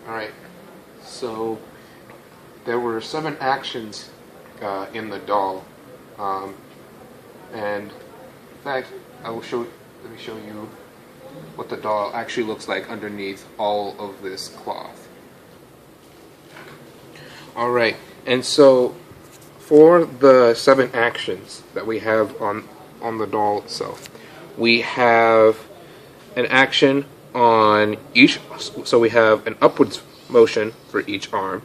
Alright, so there were 7 actions in the doll, and in fact, let me show you what the doll actually looks like underneath all of this cloth. Alright, and so for the 7 actions that we have on the doll itself, we have an action on each, so we have an upwards motion for each arm.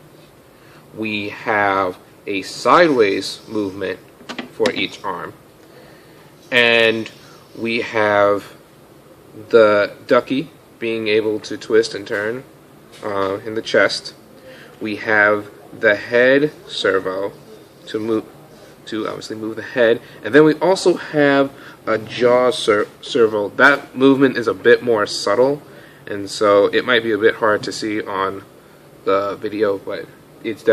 We have a sideways movement for each arm. And we have the ducky being able to twist and turn in the chest. We have the head servo to obviously move the head, and then we also have a jaw servo. That movement is a bit more subtle, and so it might be a bit hard to see on the video, but it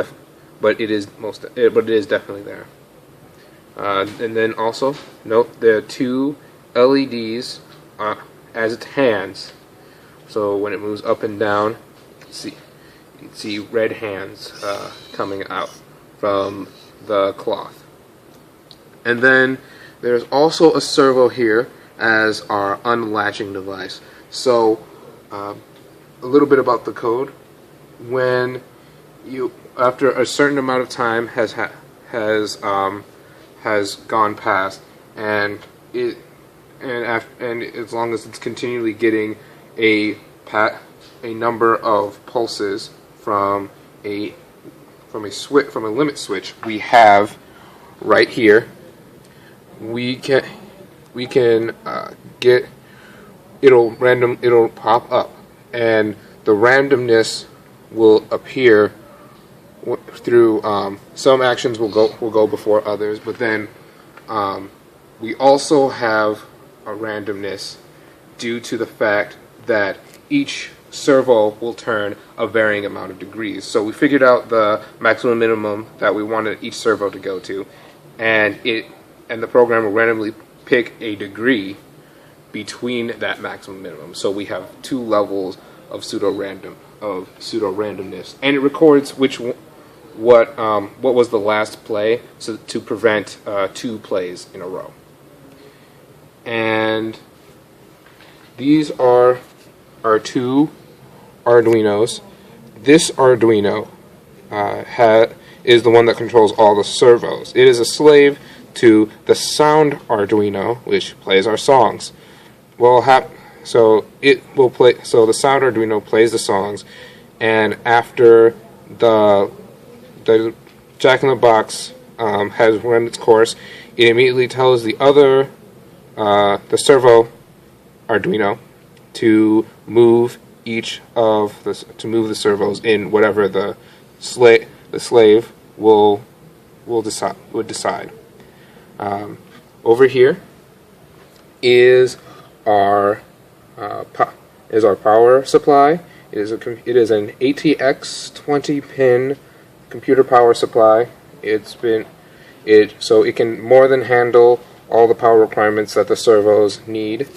is definitely there. And then also note there are 2 LEDs as its hands. So when it moves up and down, you can see red hands coming out from the cloth. And then there's also a servo here as our unlatching device. So a little bit about the code. When you, after a certain amount of time has gone past, and as long as it's continually getting a number of pulses from a limit switch we have right here, we can get it'll pop up, and the randomness will appear through some actions will go before others, but then we also have a randomness due to the fact that each servo will turn a varying amount of degrees. So we figured out the maximum minimum that we wanted each servo to go to, and the program will randomly pick a degree between that maximum minimum. So we have 2 levels of pseudo randomness, and it records what was the last play, so to prevent 2 plays in a row. And these are our 2 Arduinos. This Arduino is the one that controls all the servos. It is a slave to the sound Arduino, which plays our songs. So the sound Arduino plays the songs, and after the Jack in the Box has run its course, it immediately tells the the servo Arduino to move the servos in whatever the slave would decide. Over here is our power supply. It is an ATX 20-pin computer power supply. So it can more than handle all the power requirements that the servos need.